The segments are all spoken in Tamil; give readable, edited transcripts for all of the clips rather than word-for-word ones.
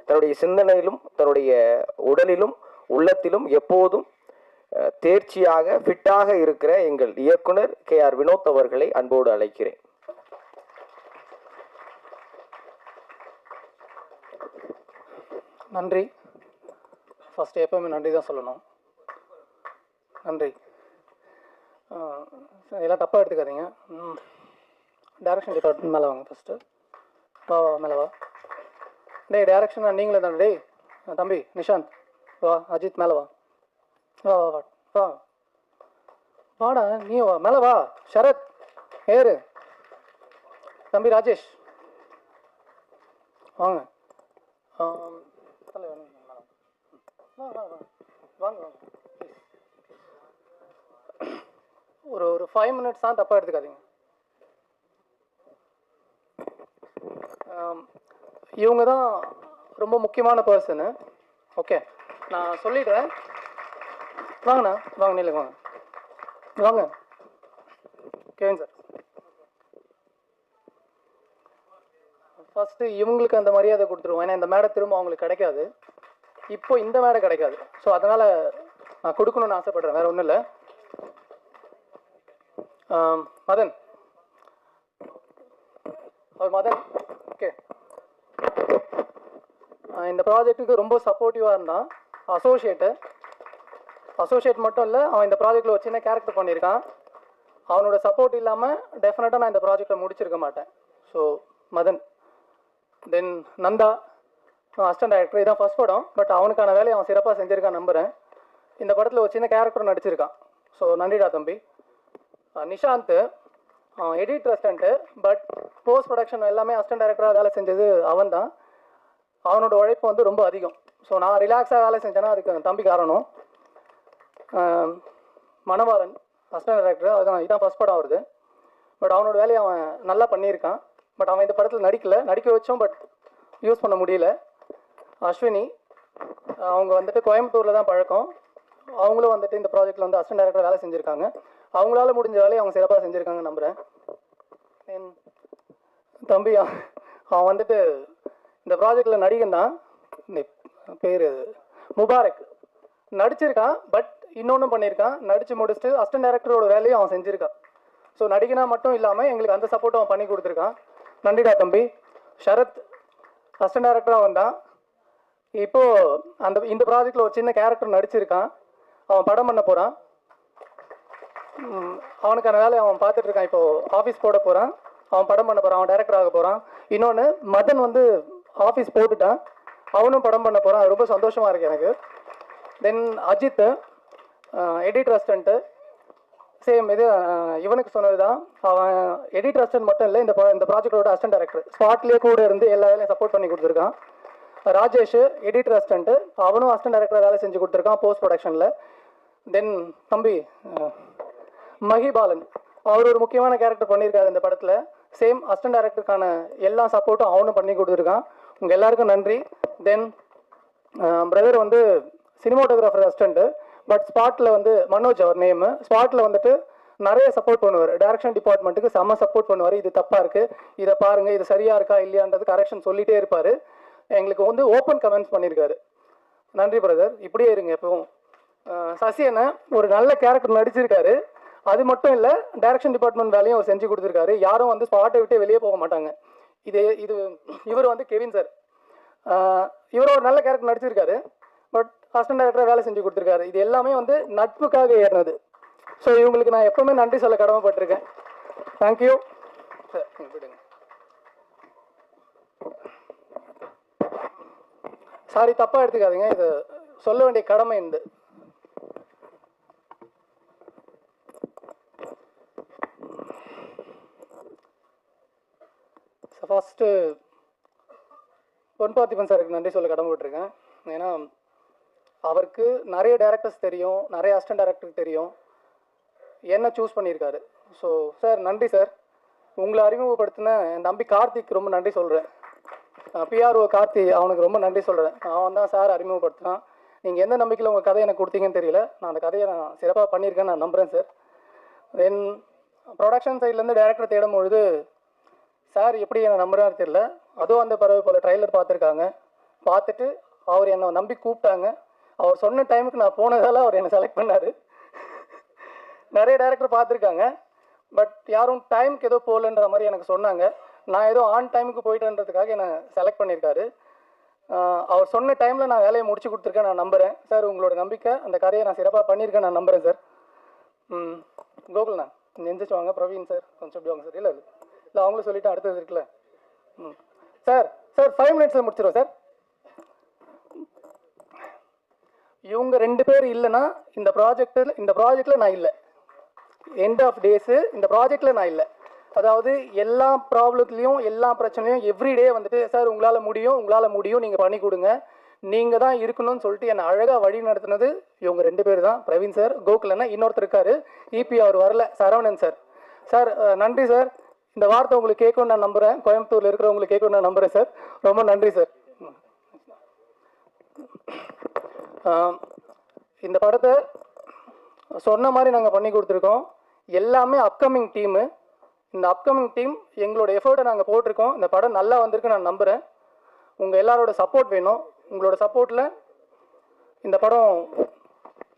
தன்னுடைய சிந்தனையிலும் தன்னுடைய உடலிலும் உள்ளத்திலும் எப்போதும் தேர்ச்சியாக ஃபிட்டாக இருக்கிற எங்கள் இயக்குனர் KR வினோத் அவர்களை அன்போடு அழைக்கிறேன். நன்றி. ஃபர்ஸ்ட் எப்பவுமே நன்றி தான் சொல்லணும். நன்றி. எல்லாம் தப்பாக எடுத்துக்காதீங்க. டைரக்ஷன் டிபார்ட்மெண்ட் மேலே வாங்க ஃபஸ்ட்டு. வா மேலே வா. டேய் டைரக்ஷன் நீங்களே தானே? டேய் தம்பி நிஷாந்த் வா. அஜித் மேலே வா. வா வா வா வா வாடா. நீ வா மேலே வா. சரத் ஏறு. தம்பி ராஜேஷ் வாங்க. வாங்க வாங்க. ஒரு 5 மினிட்ஸ் தான், தப்பாக எடுத்துக்காதீங்க. இவங்க தான் ரொம்ப முக்கியமான பர்சனு. ஓகே நான் சொல்லிடுறேன். வாங்கண்ணா வாங்க. நீல வாங்க வாங்க. கேங்க சார். ஃபஸ்ட்டு இவங்களுக்கு அந்த மரியாதை கொடுத்துருவோம். ஏன்னா இந்த மேடை திரும்ப அவங்களுக்கு கிடைக்காது. இப்போ இந்த மேடை கிடைக்காது. ஸோ அதனால் நான் கொடுக்கணும்னு ஆசைப்படுறேன். வேறு ஒன்றும் இல்லை. மதன் அவர் மதன் ஓகே. இந்த ப்ராஜெக்ட்டுக்கு ரொம்ப சப்போர்ட்டிவாக இருந்தான். அசோசியேட் மட்டும் இல்லை, அவன் இந்த ப்ராஜெக்டில் ஒரு சின்ன கேரக்டர் பண்ணியிருக்கான். அவனோட சப்போர்ட் இல்லாமல் டெஃபினட்டாக நான் இந்த ப்ராஜெக்டை முடிச்சிருக்க மாட்டேன். ஸோ மதன். தென் நந்தா அசிஸ்டன்ட் டைரக்டர். இதான் ஃபர்ஸ்ட் படம். பட் அவனுக்கான வேலையை அவன் சிறப்பாக செஞ்சுருக்கான் நம்புகிறேன். இந்த படத்தில் ஒரு சின்ன கேரக்டர் நடிச்சிருக்கான். ஸோ நன்றிடா தம்பி. நிஷாந்த் அவன் editor assistant. But post production எல்லாமே அசிஸ்டன்ட் டைரக்டராக வேலை செஞ்சது அவன் தான். அவனோட உழைப்பு வந்து ரொம்ப அதிகம். ஸோ நான் ரிலாக்ஸாக வேலை செஞ்சேன்னா அதுக்கு தம்பி காரணம். மணவாளன் அசிஸ்டன்ட் டைரக்டர். அதுதான் இதான் ஃபர்ஸ்ட் படம் வருது. பட் அவனோட வேலையை அவன் நல்லா பண்ணியிருக்கான். பட் அவன் இந்த படத்தில் நடிக்க வச்சோம். பட் யூஸ் பண்ண முடியல. அஸ்வினி அவங்க வந்துட்டு கோயம்புத்தூரில் தான் பழக்கம். அவங்களும் வந்துட்டு இந்த ப்ராஜெக்டில் வந்து அசிஸ்டன்ட் டைரக்டர் வேலை செஞ்சுருக்காங்க. அவங்களால முடிஞ்ச வேலையை அவங்க சிறப்பாக செஞ்சுருக்காங்க நம்புகிறேன். என் தம்பி அவன் வந்துட்டு இந்த ப்ராஜெக்டில் நடிகன் தான். இந்த பேர் முபாரக் நடிச்சிருக்கான். பட் இன்னொன்றும் பண்ணியிருக்கான். நடித்து முடிச்சுட்டு அசிஸ்டன்ட் டைரக்டரோட வேலையும் அவன் செஞ்சுருக்கான். ஸோ நடிகனா மட்டும் இல்லாமல் எங்களுக்கு அந்த சப்போர்ட்டும் அவன் பண்ணி கொடுத்துருக்கான். நன்றிடா தம்பி. ஷரத் அசிஸ்டன்ட் டைரக்டராக வந்தான். இப்போது இந்த ப்ராஜெக்டில் ஒரு சின்ன கேரக்டர் நடிச்சிருக்கான். அவன் படம் பண்ண போகிறான். அவனுக்கான வேலையை அவன் பார்த்துட்ருக்கான். இப்போது ஆஃபீஸ் போட போகிறான். அவன் படம் பண்ண போகிறான். அவன் டைரக்டர் ஆக போகிறான். இன்னொன்று மதன் வந்து ஆஃபீஸ் போட்டுட்டான். அவனும் படம் பண்ண போகிறான். ரொம்ப சந்தோஷமாக இருக்குது எனக்கு. தென் அஜித் எடிட்டர் அசிஸ்டண்ட்டு. சேம் இது இவனுக்கு சொன்னது தான். அவன் எடிட்டர் அசிஸ்டன்ட் மட்டும் இல்லை, இந்த ப்ராஜெக்டோட அசிஸ்டன்ட் டைரக்டர். ஸ்பாட்லேயே கூட இருந்து எல்லா வேலையும் சப்போர்ட் பண்ணி கொடுத்துருக்கான். Rajesh editor assistant. அவனும் அசிஸ்டன்ட் டைரக்டராக வேலை செஞ்சு கொடுத்துருக்கான் போஸ்ட் ப்ரொடக்ஷனில். தென் தம்பி மஹிபாலன் அவர் ஒரு முக்கியமான கேரக்டர் பண்ணியிருக்காரு இந்த படத்தில். சேம் அசிஸ்டன்ட் டைரக்டருக்கான எல்லா சப்போர்ட்டும் அவனும் பண்ணி கொடுத்துருக்கான். உங்கள் எல்லாருக்கும் நன்றி. தென் பிரதர் வந்து சினிமாட்டோகிராஃபர் அசிஸ்டண்ட்டு. பட் ஸ்பாட்டில் வந்து மனோஜ் அவர் நேமு. ஸ்பாட்டில் வந்துட்டு நிறைய சப்போர்ட் பண்ணுவார். டைரக்ஷன் டிபார்ட்மெண்ட்டுக்கு செம்ம சப்போர்ட் பண்ணுவார். இது தப்பாக இருக்குது, இதை பாருங்கள், இது சரியாக இருக்கா இல்லையான்றது கரெக்ஷன் சொல்லிகிட்டே இருப்பார். எங்களுக்கு வந்து ஓப்பன் கமெண்ட்ஸ் பண்ணியிருக்காரு. நன்றி பிரதர், இப்படியே இருங்க எப்பவும். சசியனை ஒரு நல்ல கேரக்டர் நடிச்சிருக்காரு. அது மட்டும் இல்லை, டைரக்ஷன் டிபார்ட்மெண்ட் வேலையும் அவர் செஞ்சு கொடுத்துருக்காரு. யாரும் வந்து ஸ்பாட்டை விட்டு வெளியே போக மாட்டாங்க. இவர் வந்து கெவின் சார். இவர் ஒரு நல்ல கேரக்டர் நடிச்சிருக்காரு. பட் அசிஸ்டன்ட் டைரக்டராக வேலை செஞ்சு கொடுத்துருக்காரு. இது எல்லாமே வந்து நட்புக்காக ஏறினது. ஸோ இவங்களுக்கு நான் எப்பவுமே நன்றி சொல்ல கடமைப்பட்டிருக்கேன். Thank you sir. விடுங்க. சாரி, தப்பாக எடுத்துக்காதீங்க. இது சொல்ல வேண்டிய கடமை இந்த ஃபர்ஸ்ட்டு பொன் பார்த்திபன் சாருக்கு நன்றி சொல்ல கடமைப்பட்டிருக்கேன். ஏன்னா அவருக்கு நிறைய டைரக்டர்ஸ் தெரியும், நிறைய அசிஸ்டன்ட் டைரக்டருக்கு தெரியும். என்ன சூஸ் பண்ணியிருக்காரு. ஸோ சார் நன்றி சார். உங்களை அறிமுகப்படுத்தின என் தம்பி கார்த்திக் ரொம்ப நன்றி சொல்கிறேன். பிஆர்ஓ கார்த்தி அவனுக்கு ரொம்ப நன்றி சொல்கிறேன். அவன் தான் சார் அறிமுகப்படுத்தினான். நீங்கள் எந்த நம்பிக்கையில் உங்கள் கதையை எனக்கு கொடுத்தீங்கன்னு தெரியல. நான் அந்த கதையை நான் சிறப்பாக பண்ணியிருக்கேன்னு நான் நம்புகிறேன் சார். தென் ப்ரொடக்ஷன் சைட்லேருந்து டைரக்டர் தேடும் பொழுது சார் எப்படி என்னை நம்புறாரு தெரியல. அதுவும் அந்த பறவை போல் ட்ரைலர் பார்த்துருக்காங்க. பார்த்துட்டு அவர் என்னை நம்பி கூப்பிட்டாங்க. அவர் சொன்ன டைமுக்கு நான் போனதால் அவர் என்னை செலக்ட் பண்ணார். நிறைய டேரக்டர் பார்த்துருக்காங்க, பட் யாரும் டைமுக்கு ஏதோ போகலன்ற மாதிரி எனக்கு சொன்னாங்க. நான் ஏதோ ஆன் டைமுக்கு போயிட்டேன்றதுக்காக என்னை செலக்ட் பண்ணியிருக்காரு. அவர் சொன்ன டைமில் நான் வேலையை முடிச்சு கொடுத்துருக்கேன், நான் நம்புகிறேன் சார். உங்களோட நம்பிக்கை, அந்த கதையை நான் சிறப்பாக பண்ணியிருக்கேன், நான் நம்புகிறேன் சார். கோகுல்ண்ணா எந்திரிச்சு வாங்க. பிரவீன் சார் கொஞ்சம் எப்படி வாங்க சார். இல்லை அவங்களும் சொல்லிவிட்டு அடுத்தது இருக்குல்ல. சார் 5 மினிட்ஸில் முடிச்சிடுவோம் சார். இவங்க 2 பேர் இல்லைன்னா இந்த ப்ராஜெக்டில் நான் இல்லை. எண்ட் ஆஃப் டேஸு இந்த ப்ராஜெக்டில் நான் இல்லை. அதாவது எல்லா ப்ராப்ளத்துலேயும் எல்லா பிரச்சனையும் எவ்ரிடே வந்துட்டு சார் உங்களால் முடியும் நீங்கள் பண்ணி கொடுங்க, நீங்கள் தான் இருக்கணும்னு சொல்லிட்டு என்னை அழகாக வழி நடத்துனது இவங்க 2 பேர் தான். பிரவீன் சார், கோகுலண்ணா, இன்னொருத்தர் இருக்கார் இபி, அவர் வரல, சரவணன் சார். சார் நன்றி சார். இந்த வார்த்தை உங்களுக்கு கேட்கணும்னு நான் நம்புகிறேன், கோயம்புத்தூரில் இருக்கிறவங்களுக்கு கேட்கணும்னு நான் நம்புகிறேன் சார். ரொம்ப நன்றி சார். இந்த படத்தை சொன்ன மாதிரி நாங்கள் பண்ணி கொடுத்துருக்கோம். எல்லாமே அப்கமிங் டீமு. இந்த அப்கமிங் டீம் எங்களோட எஃபர்ட்டை நாங்கள் போட்டிருக்கோம். இந்த படம் நல்லா வந்திருக்கு நான் நம்புகிறேன். உங்கள் எல்லாரோட சப்போர்ட் வேணும். உங்களோட சப்போர்ட்டில் இந்த படம்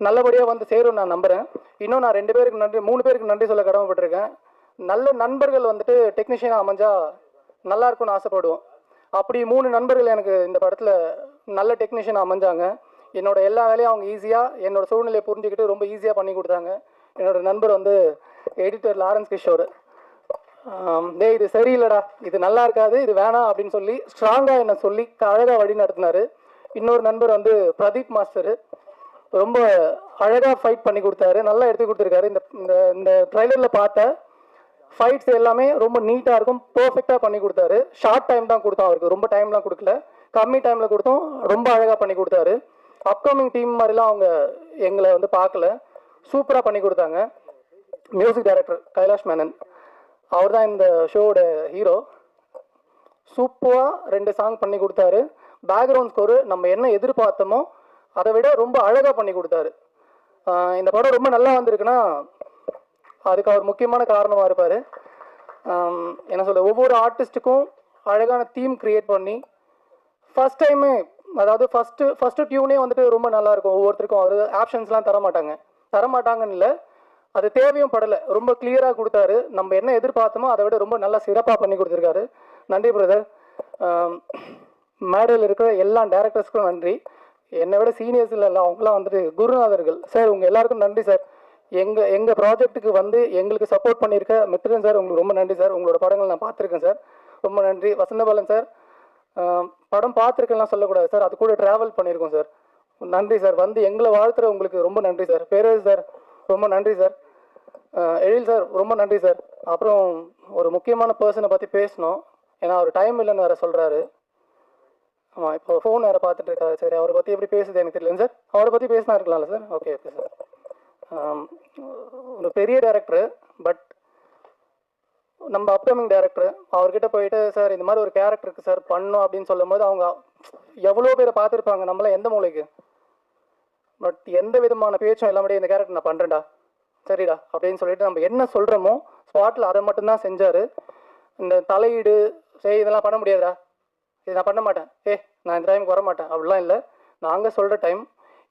நல்லபடியாக வந்து சேரும் நான் நம்புகிறேன். இன்னும் நான் 2 பேருக்கு நன்றி, 3 பேருக்கு நன்றி சொல்ல கடமைப்பட்டிருக்கேன். நல்ல நண்பர்கள் வந்துட்டு டெக்னீஷியனாக அமைஞ்சா நல்லா இருக்கும்னு ஆசைப்படுவோம். அப்படி 3 நண்பர்கள் எனக்கு இந்த படத்தில் நல்ல டெக்னீஷியனாக அமைஞ்சாங்க. என்னோட எல்லா வேலையும் அவங்க ஈஸியாக என்னோடய சூழ்நிலையை புரிஞ்சுக்கிட்டு ரொம்ப ஈஸியாக பண்ணி கொடுத்தாங்க. என்னோட நண்பர் வந்து எடிட்டர் லாரன்ஸ் கிஷோர். இது சரியில்லடா, இது நல்லா இருக்காது, இது வேணாம் அப்படின்னு சொல்லி ஸ்ட்ராங்காக என்னை சொல்லி அழகாக வழி நடத்தினார். இன்னொரு நண்பர் வந்து பிரதீப் மாஸ்டர், ரொம்ப அழகாக ஃபைட் பண்ணி கொடுத்தாரு, நல்லா எடுத்து கொடுத்துருக்காரு. இந்த ட்ரைலரில் பார்த்த ஃபைட்ஸ் எல்லாமே ரொம்ப நீட்டாக இருக்கும், பர்ஃபெக்டாக பண்ணி கொடுத்தாரு. ஷார்ட் டைம் தான் கொடுத்தோம் அவருக்கு, ரொம்ப டைம்லாம் கொடுக்கல, கம்மி டைமில் கொடுத்தோம், ரொம்ப அழகாக பண்ணி கொடுத்தாரு. அப்கமிங் டீம் மாதிரிலாம் அவங்க எங்களை வந்து பார்க்கல, சூப்பராக பண்ணி கொடுத்தாங்க. மியூசிக் டைரக்டர் கைலாஷ் மேனன், அவர் தான் இந்த ஷோவோட ஹீரோ. சூப்பராக 2 சாங் பண்ணி கொடுத்தாரு. பேக்ரவுண்ட் ஸ்கோரு நம்ம என்ன எதிர்பார்த்தோமோ அதை விட ரொம்ப அழகாக பண்ணி கொடுத்தாரு. இந்த படம் ரொம்ப நல்லா வந்திருக்குன்னா அதுக்கு அவர் முக்கியமான காரணமாக இருப்பார். என்ன சொல்ல, ஒவ்வொரு ஆர்டிஸ்ட்டுக்கும் அழகான தீம் க்ரியேட் பண்ணி ஃபஸ்ட் டைமே, அதாவது ஃபஸ்ட்டு டியூனே வந்துட்டு ரொம்ப நல்லாயிருக்கும். ஒவ்வொருத்தருக்கும் அவர் ஆப்ஷன்ஸ்லாம் தரமாட்டாங்கன்னு இல்லை, அது தேவையும் படலை, ரொம்ப கிளியராக கொடுத்தாரு. நம்ம என்ன எதிர்பார்த்தோமோ அதை விட ரொம்ப நல்லா சிறப்பாக பண்ணி கொடுத்துருக்காரு. நன்றி பிரதர். மேடையில் இருக்கிற எல்லா டேரக்டர்ஸ்க்கும் நன்றி. என்னை விட சீனியர்ஸ் இல்லை, அவங்களாம் வந்துட்டு குருநாதர்கள் சார். உங்கள் எல்லாருக்கும் நன்றி சார். எங்கள் ப்ராஜெக்ட்டுக்கு வந்து எங்களுக்கு சப்போர்ட் பண்ணியிருக்க மித்ரன் சார், உங்களுக்கு ரொம்ப நன்றி சார். உங்களோட படங்கள் நான் பார்த்துருக்கேன் சார், ரொம்ப நன்றி. வசந்தபாலன் சார், படம் பார்த்துருக்கேன்லாம் சொல்லக்கூடாது சார், அது கூட ட்ராவல் பண்ணியிருக்கோம் சார், நன்றி சார். வந்து எங்களை வாழ்த்துற உங்களுக்கு ரொம்ப நன்றி சார். பேரரசு சார், ரொம்ப நன்றி சார். எழில் சார், ரொம்ப நன்றி சார். அப்புறம் ஒரு முக்கியமான பர்சனை பற்றி பேசணும், ஏன்னா அவர் டைம் இல்லைன்னு வேறு சொல்கிறாரு. ஆமாம், இப்போ ஃபோன் வேறு பார்த்துட்டு இருக்காரு. சரி, அவரை பற்றி எப்படி பேசுது எனக்கு தெரியல சார். அவரை பற்றி பேசினா இருக்கலாம்ல சார்? Okay sir. ஒரு பெரிய டேரக்டர், பட் நம்ம அப்கமிங் டேரக்டர், அவர்கிட்ட போயிட்டு சார் இந்த மாதிரி ஒரு கேரக்டருக்கு சார் பண்ணோம் அப்படின்னு சொல்லும் போது அவங்க எவ்வளோ பேரை பார்த்துருப்பாங்க, நம்மளாம் எந்த மூலைக்கு. பட் எந்த விதமான பேச்சும் எல்லாமே இந்த கேரக்டர் நான் பண்ணுறேன்டா, சரிடா அப்படின்னு சொல்லிட்டு நம்ம என்ன சொல்கிறோமோ ஸ்பாட்டில் அதை மட்டும்தான் செஞ்சார். இந்த தலையீடு சரி இதெல்லாம் பண்ண முடியாதுடா, இது நான் பண்ண மாட்டேன், நான் இந்த டைமுக்கு வர மாட்டேன் அப்படிலாம் இல்லை. நாங்கள் சொல்கிற டைம்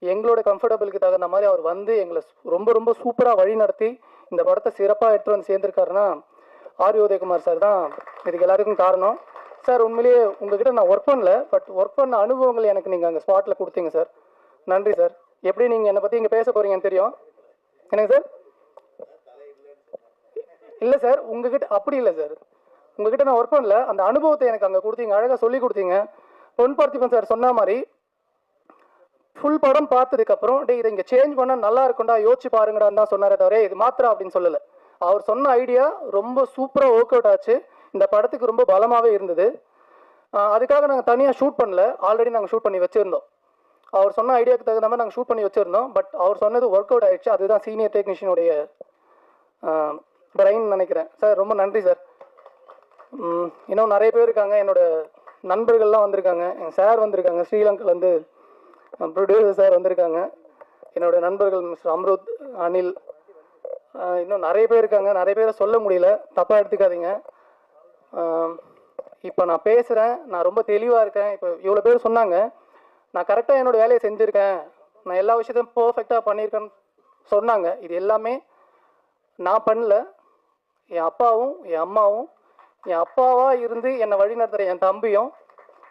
எங்களோட கம்ஃபர்டபுளுக்கு தகுந்த மாதிரி அவர் வந்து எங்களை ரொம்ப ரொம்ப சூப்பராக வழி நடத்தி இந்த படத்தை சிறப்பாக எடுத்துகிட்டு வந்து சேர்ந்துருக்காருன்னா ஆர் உதயகுமார் சார் தான் இதுக்கு எல்லாருக்கும் காரணம். சார் உண்மையிலேயே உங்ககிட்ட நான் ஒர்க் பண்ணல, பட் ஒர்க் பண்ண அனுபவங்கள் எனக்கு நீங்கள் அங்கே ஸ்பாட்டில் கொடுத்தீங்க சார், நன்றி சார். எப்படி நீங்கள் என்னை பற்றி இங்கே பேச போகிறீங்கன்னு தெரியும் எனக்கு சார். இல்லை சார், உங்ககிட்ட அப்படி இல்லை சார், உங்ககிட்ட நான் ஒர்க் பண்ணல, அந்த அனுபவத்தை எனக்கு அங்கே கொடுத்தீங்க, அழகாக சொல்லி கொடுத்தீங்க. பொன் பார்த்திபன் சார் சொன்ன மாதிரி ஃபுல் படம் பார்த்ததுக்கப்புறம் இதை இங்கே சேஞ்ச் பண்ணால் நல்லா இருக்கும்டா, யோசிச்சு பாருங்கடான்னு தான் சொன்னாரே தவிர இது மாத்திரம் அப்படின்னு சொல்லலை. அவர் சொன்ன ஐடியா ரொம்ப சூப்பராக ஒர்க் அவுட் ஆச்சு, இந்த படத்துக்கு ரொம்ப பலமாகவே இருந்தது. அதுக்காக நாங்கள் தனியாக ஷூட் பண்ணல, ஆல்ரெடி நாங்கள் ஷூட் பண்ணி வச்சுருந்தோம். அவர் சொன்ன ஐடியாவுக்கு தகுந்த மாதிரி நாங்கள் ஷூட் பண்ணி வச்சுருந்தோம். பட் அவர் சொன்னது ஒர்க் அவுட் ஆகிடுச்சு, அதுதான் சீனியர் டெக்னீஷியனுடைய பிரைன் நினைக்கிறேன் சார். ரொம்ப நன்றி சார். இன்னும் நிறைய பேர் இருக்காங்க, என்னோட நண்பர்கள்லாம் வந்திருக்காங்க, எங்கள் சார் வந்திருக்காங்க, ஸ்ரீலங்காலேருந்து ப்ரொடியூசர் சார் வந்திருக்காங்க, என்னோட நண்பர்கள் மிஸ்டர் அம்ருத், அனில், இன்னும் நிறைய பேர் இருக்காங்க. நிறைய பேரை சொல்ல முடியல, தப்பாக எடுத்துக்காதீங்க. இப்போ நான் பேசுகிறேன், நான் ரொம்ப தெளிவாக இருக்கேன். இப்போ இவ்வளோ பேர் சொன்னாங்க, நான் கரெக்டாக என்னோடய வேலையை செஞ்சுருக்கேன், நான் எல்லா விஷயத்தையும் பர்ஃபெக்டாக பண்ணியிருக்கேன்னு சொன்னாங்க. இது எல்லாமே நான் பண்ணல. என் அப்பாவும் என் அம்மாவும், என் அப்பாவாக இருந்து என்னை வழி நடத்துகிற என் தம்பியும்,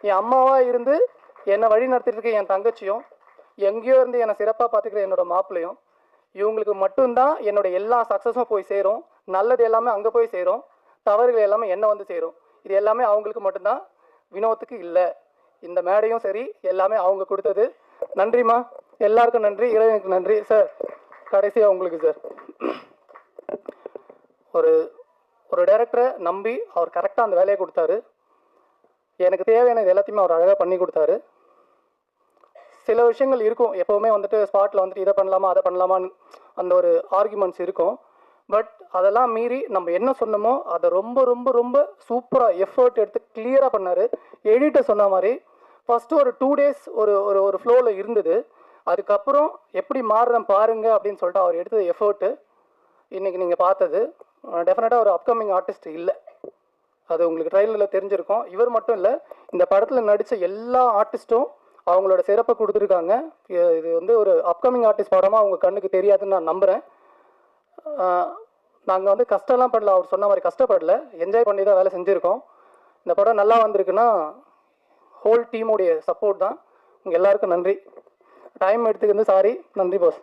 என் அம்மாவாக இருந்து என்னை வழி நடத்திட்டு இருக்க என் தங்கச்சியும், எங்கேயோ இருந்து என்னை சிறப்பாக பார்த்துக்கிற என்னோடய மாப்பிள்ளையும், இவங்களுக்கு மட்டும்தான் என்னோடய எல்லா சக்ஸஸும் போய் சேரும். நல்லது எல்லாமே அங்கே போய் சேரும், தவறுகள் எல்லாமே என்ன வந்து சேரும். இது எல்லாமே அவங்களுக்கு மட்டும்தான், வினோத்துக்கு இல்லை. இந்த மேடையும் சரி எல்லாமே அவங்க கொடுத்தது. நன்றிம்மா, எல்லாருக்கும் நன்றி, இறைவனுக்கு நன்றி. சார் கடைசியாக உங்களுக்கு சார், ஒரு டைரக்டரை நம்பி அவர் கரெக்டாக அந்த வேலையை கொடுத்தாரு. எனக்கு தேவையானது எல்லாத்தையுமே அவர் அழகாக பண்ணி கொடுத்தாரு. சில விஷயங்கள் இருக்கும், எப்போவுமே வந்துட்டு ஸ்பாட்டில் வந்துட்டு இதை பண்ணலாமா அதை பண்ணலாமான்னு அந்த ஒரு ஆர்குமெண்ட்ஸ் இருக்கும். பட் அதெல்லாம் மீறி நம்ம என்ன சொன்னோமோ அதை ரொம்ப ரொம்ப ரொம்ப சூப்பராக எஃபர்ட் எடுத்து கிளியராக பண்ணார். எடிட்டர் சொன்ன மாதிரி ஃபஸ்ட்டு ஒரு 2 days ஒரு ஃப்ளோவில் இருந்தது. அதுக்கப்புறம் எப்படி மாறுறேன் பாருங்க அப்படின்னு சொல்லிட்டு அவர் எடுத்தது எஃபர்ட்டு இன்றைக்கி நீங்கள் பார்த்தது. டெஃபினட்டாக ஒரு அப்கமிங் ஆர்டிஸ்ட் இல்லை, அது உங்களுக்கு ட்ரைலரில் தெரிஞ்சிருக்கும். இவர் மட்டும் இல்லை, இந்த படத்தில் நடித்த எல்லா ஆர்டிஸ்ட்டும் அவங்களோட சிறப்பை கொடுத்துருக்காங்க. இது வந்து ஒரு அப்கமிங் ஆர்டிஸ்ட் படமாக அவங்க கண்ணுக்கு தெரியாதுன்னு நான் நம்புகிறேன். நாங்கள் வந்து கஷ்டம்லாம் படல, அவர் சொன்ன மாதிரி கஷ்டப்படல, என்ஜாய் பண்ணி தான் வேலை செஞ்சுருக்கோம். இந்த படம் நல்லா வந்திருக்குன்னா ஹோல் டீமுடைய சப்போர்ட் தான். உங்கள் எல்லாருக்கும் நன்றி. டைம் எடுத்துக்கிறது சாரி. நன்றி பாஸ்.